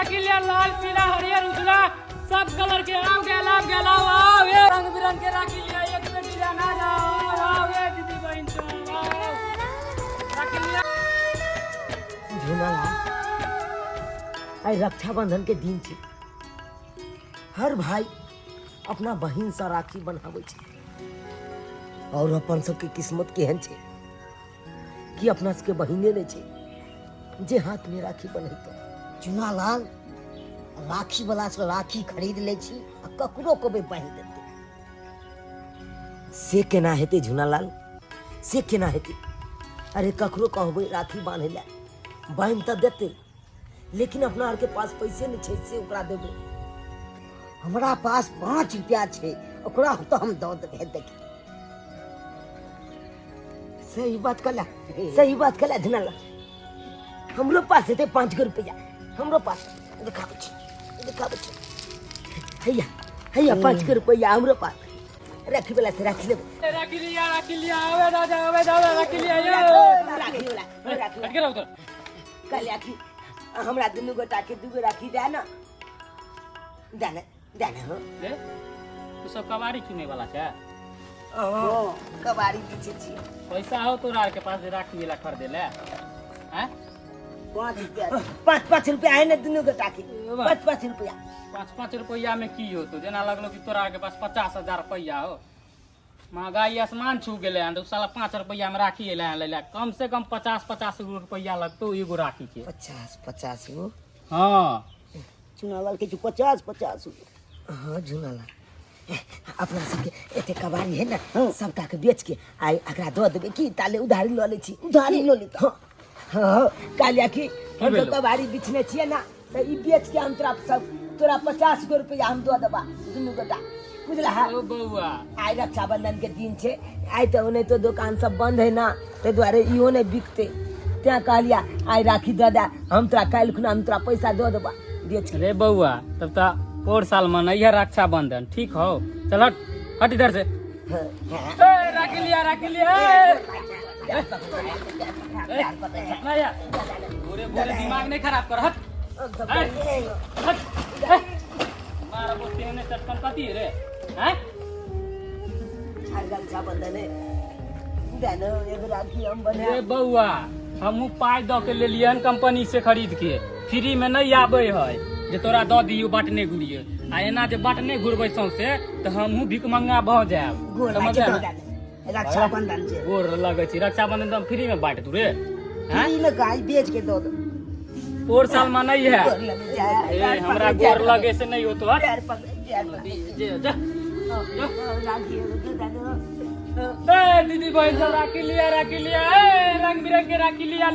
राखी लिया लाल पीला हरियर उजला सब कलर के आओ गेला आओ ये रंग बिरंग के राखी लिया एक पे डिजाइन आ जाओ आओ ये दीदी बहन तो आओ राखी लिया झूलालाल आई रक्षाबंधन के दिन छे हर भाई अपना बहन से राखी बनावे छे और अपन सबके किस्मत केहन छे कि अपना सबके बहिने ने छे जे हाथ में राखी बनेतो चुनालाल राखी वाला से राखी खरीद ले छी आ ककरो को भी बांध देते से केना हेते झूलालाल से केना हेते अरे ककरो कहबै राखी बांधे ला बांध त देते लेकिन अपना आर के पास पैसे नहीं छे से ओकरा देबे हमरा पास 5 रुपया छे ओकरा तो हम दो देबे देखी सही बात कला झूलालाल हमरो पास है 5 रुपया हमरो पास दिखाबे हैया 5 रुपया हमरो पास राखी वाला से राखी लेबे राखी लिया आवे दादा राखी लिया यो राखी रहो तो कल राखी हमरा दुनू गोटा के दुगो राखी दे ना देना हो दे तू सब कबाड़ी चुने वाला छे ओ कबाड़ी पीछे छी पैसा हो तोरा के पास राखी वाला खरीदे ले हैं 5 रुपया है ना दुनू गोटा के 5 रुपया 5 रुपया में की हो तो जना लगलो कि तोरा के पास 50,000 रुपया हो महंगाई आसमान छू गेले हैं तो साला 5 रुपया में राखी ले कम से कम 50 रुपया लगतो एगो राखी के 50 गो हाँ चुनालाल के 50 हाँ झूलालाल अपना सबके एते कबाड़ी है ना सबटा के बेच के आई अकरा दो देबे की ताले उधारी ल ले छी उधारी लो ली हाँ कालिया की हम तो कबाड़ी बिछने छिए ना तो ई बेच के हम तोरा 50 गो रुपया हम दो देबा दुनू गोटा बुझला है ओ बउआ आई रक्षाबंधन के दिन छे आई तो नहीं तो दुकान सब बंद है ना ते द्वारे इहो नहीं बिकते त्या कहलिया आई राखी दे दे हम तोरा काल खुना हम तोरा पैसा दो देबा बेच के रे बउआ तब ता और साल मनैया रक्षाबंधन ठीक हो चल हट इधर से राखी लिया पूरे दिमाग नहीं खराब कर हट मारा बोलते हैं चटकन कती रे हैं रक्षाबंधन है देनो एगो राखी हम बने रे बउआ हमहू पाई द के लेलियन कंपनी से खरीद के फ्री में नहीं आबे है जे तोरा दऽ दियो बाटने घुरिए आ एना जे बाटने घुरबै सौंसे तो हमहू भिख मंगा भ जाएब रक्षाबंधन से गोर लगे छी रक्षाबंधन तो फ्री में बांट दू रे हैं फ्री में गाय बेच के दो और साल में नहीं है ए हमरा गोर लगे से नहीं हो तो हट जा दीदी बहन सब राखी लिया रंग बिरंग के राखी लिया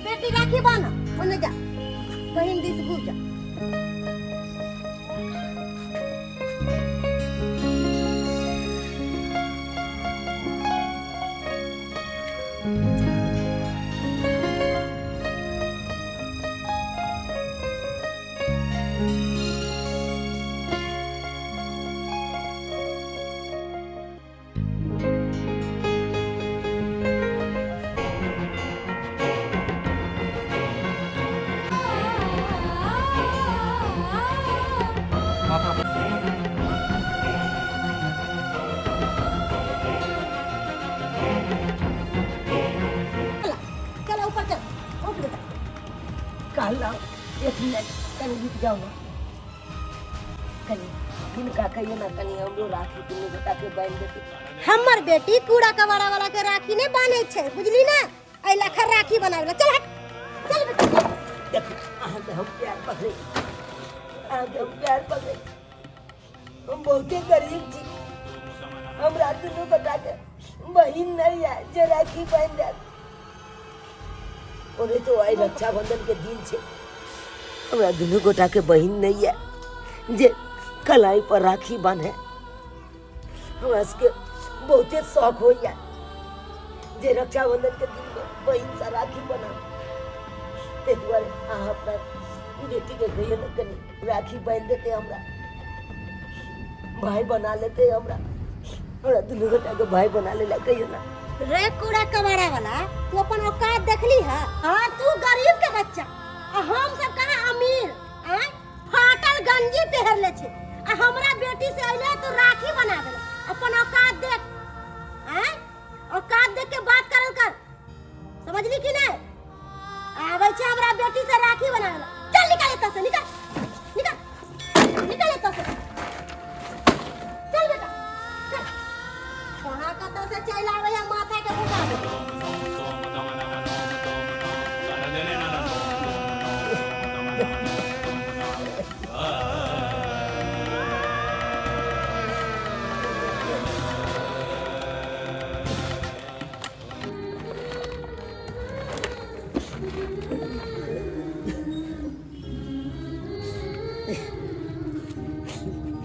बेटी राखी बाना ओने जा बहन दिस घूर जा लाओ, एक मिनट कनी रुक जाओ ना, कनी किनका कहिए ना, कनी हमरो राखी दुनू गोटा के बांध देते। हमर बेटी कूड़ा कबाड़ा वाला के राखी नहीं बांधे छे, बुझली ना? ऐ लखर राखी बनावे चल हट, चल बेटा। देखो अहाँ के हम प्यार पकड़े, अहाँ के हम प्यार पकड़े, हम बहुते गरीब छी, हमरा दुनू गोटा के बहिन नहीं है जे राखी बांध दे। ओने तो आई रक्षाबंधन के दिन छे, हमरा दुनू गोटा के बहिन नहीं है जे कलाई पर राखी बांधे। हमरा सबके बहुते शौक हो या जे रक्षाबंधन के दिन में बहिन से राखी बना, ते दुआरे अहाँ अपना बेटी के कहिए न कनी राखी बांध देते, हमरा भाई बना लेते, हमरा दुनू गोटा के भाई बना ले कहिए ना। रे कूड़ा कबाड़ा वाला, तू अपन औकात देखली है? हाँ, तू गरीब के बच्चा आ हम सब कहाँ अमीर, हैं? फाटल गंजी पहन ले छे आ हमरा बेटी से अइले तो राखी बना देले। अपन औकात देख, हैं? औकात देख के बात करल कर, समझली कि नहीं? आवे छे हमरा बेटी से राखी बनावे, चल निकल एता से, निकल निकल निकल एता से, चल बेटा चल। कहाँ कतौ से चल आवे या माथा के मुका दे।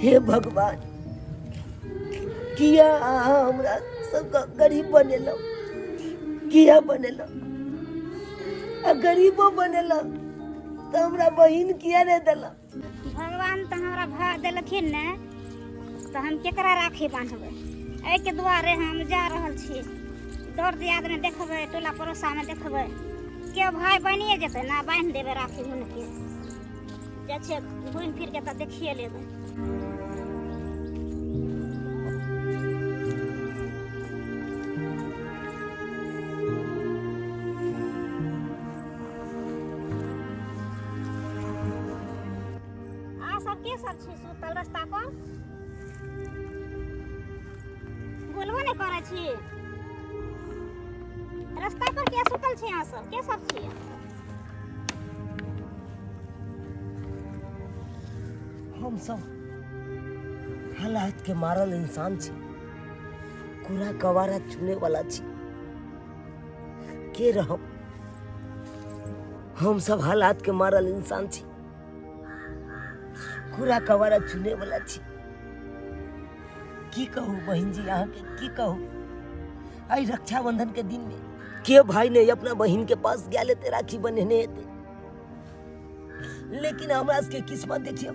हे भगवान, किया अहाँ हमरा सबका गरीब बनेलो, किया बनेलो? आ गरीबो बनेलो तो हमरा बहिन किया नहीं देलो? भगवान तो हमरा भाग देलखिन ने, तो हम केकरा राखी बांधबै? एहि के दुआरे हम जा रहल छी, दौड़ दियाद में देखबै, टोला पड़ोसा में देखबै, के भाई बनिए जेतै ना, बांध देबै राखी हुनके। जे छै घुमि फिर के तऽ देखिए लेबै। के सब छै सुतल रास्ता पर? बोलबो नहीं करे छी, रास्ता पर के सुतल छै? यहाँ सब के सब छियै? हम सब हालात के मारल इंसान छी, कूड़ा कबाड़ा चुने वाला छी, के रहब? हम सब हालात के मारल इंसान छी, कूड़ा कबाड़ा चुने वाला छी। की कहूँ बहन जी, अहाँ के की कहूँ? आई रक्षाबंधन के दिन में के भाई ने अपना बहन के पास गया लेते राखी बनेने हेते, लेकिन हमरा के किस्मत देखिए,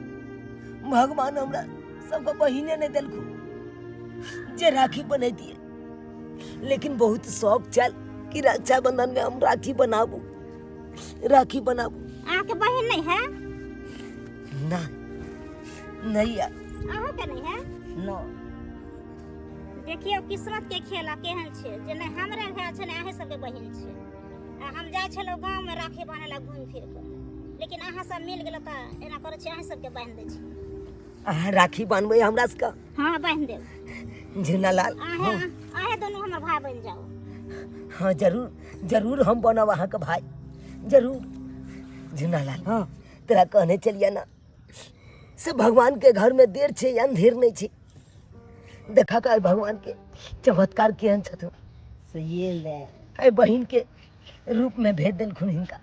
भगवान हमरा सबको बहिने नहीं दिलखु जे राखी बनैती। लेकिन बहुत शौक चल कि रक्षाबंधन में हम राखी बनाबू, राखी बनाबू। अहाँ के बहन नहीं है? ना नहीं है। अहाँ के नहीं है? ना। देखियो किस्मत के खेला केहन छै, जे नहीं हमरे भाई छै, नहीं अहाँ सबके बहिन छै। आ हम जाय छलो गांव में राखी बांधे ला घूम फिर के, लेकिन अहाँ सब मिल गेल त एना करे छै, अहाँ सबके बांध दे छी। अहाँ राखी बांधबै हमरा सबके? हां बांध देब। झुनालाल, अहाँ दोनों हमर भाई बन जाओ। हाँ जरूर जरूर हम बनब अहाँ के भाई, जरूर। झुनालाल, हाँ तेरा कहने चलिए ना, सब भगवान के घर में देर छे या अंधेर नहीं छे। देखा का भगवान के चमत्कार केहन छथुन। सही ले आई बहिन के रूप में भेज देलखुन हिनका,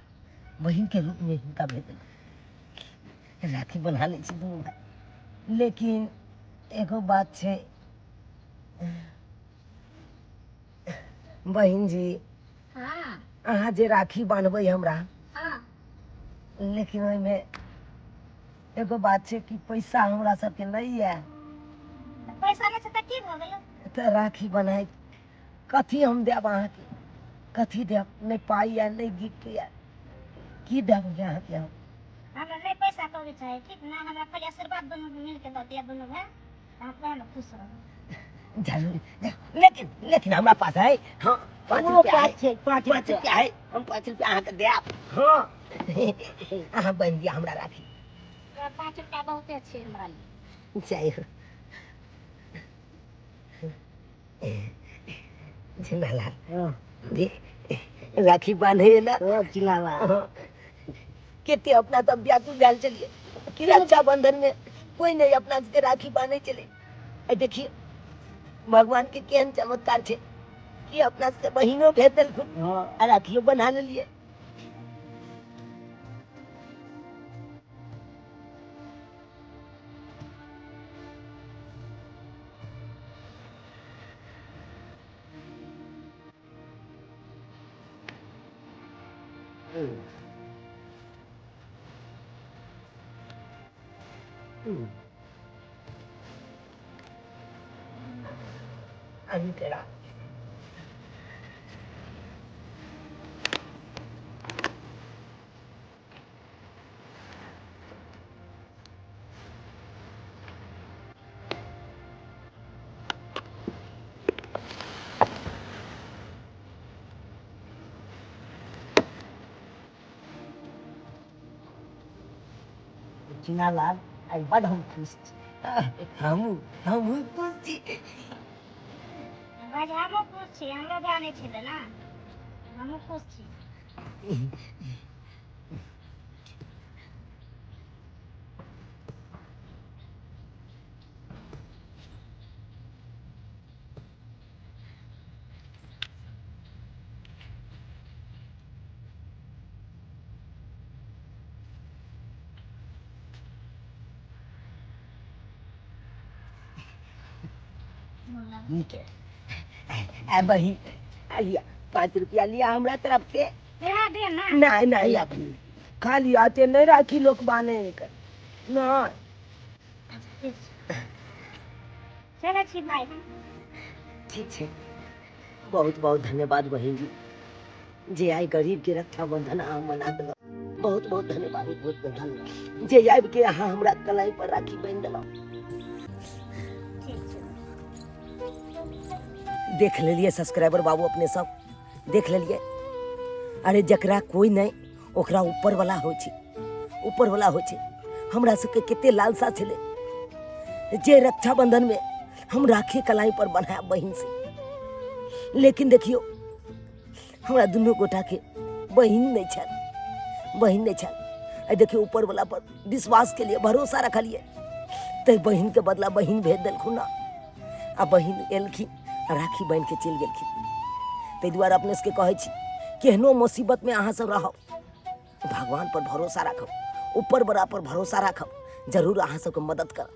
बहिन के रूप में हिनका भेज देलखुन, राखी बना ले छी दुनू भाई। लेकिन एगो बात छे बहिन जी, हाँ अहाँ जे राखी बांधबै हमरा, हाँ लेकिन ओहिमे एगो बात छे कि पैसा हमरा सबके नहीं है। पैसा नहीं छै त की भ गेलै? तो राखी बनाए कथी हम देब अहाँके, कथी देब? नहीं पाई या नहीं गिफ्ट या की देब अहाँके हम? हमरा नहीं पैसा कौड़ी चाहिए, ठीक ना? हमरा खाली आशीर्वाद दोनों मिल के दे दिया, दोनों भाई, आप रहना खुश रहो। जरूर, लेकिन लेकिन हमरा पास है हाँ 5 रुपया है, 5 रुपया है, हम 5 रुपया अहाँ के देब हाँ अहाँ बन दिया हमरा राखी 5 रुपया बहुते छै हमरा लिए जय हो झिनालाल दे राखी बांधे ना झिनालाल केते अपना तब ब्याह भेल चलिए कि रक्षाबंधन में कोई नहीं अपना के राखी बांधे चले ए देखिए भगवान के केहन चमत्कार छे कि अपना से बहिनो भेज देलखुन आ राखियो बना लेलिए अभी तेरा झिनालाल आई बड़ हम खुश हम खुश छी हमहूँ खुश छी हमरो जानै छलै ने हमहूँ खुश छी ठीक है बहिन लिया 5 रुपया लिया हमरा तरफ से तेरा दे ना नहीं नहीं अपनी खाली आते नहीं राखी लोग बाने कर नहीं चले छी भाई ठीक है बहुत बहुत धन्यवाद बहन जी जे आई गरीब के रक्षाबंधन अहाँ मना देलक बहुत बहुत धन्यवाद बहुत बहुत धन्यवाद जे आबि के अहाँ हमरा कलाई पर राखी बांधि देलक देख लेलिए सब्सक्राइबर बाबू अपने सब देख लेलिए अरे जकरा कोई नहीं ओकरा ऊपर वाला होइ छै हमरा सबके कते लालसा छले जे रक्षाबंधन में हम राखी कलाई पर बनाया बहिन से लेकिन देखियो हमरा दुनू गोटा के बहिन नहीं छल देखियो ऊपर वाला पर विश्वास के लिए भरोसा रखलिए ते बहिन के बदला बहिन भेज देलखुन ना आ बहिन एलखिन राखी बांध के चल गेलखिन ताहि दुआरे अपने सबके कहै छी केहनो मुसीबत में अहाँ सब रहब भगवान पर भरोसा राखब ऊपर बड़ा पर भरोसा राखब जरूर अहाँ सबके मदद करब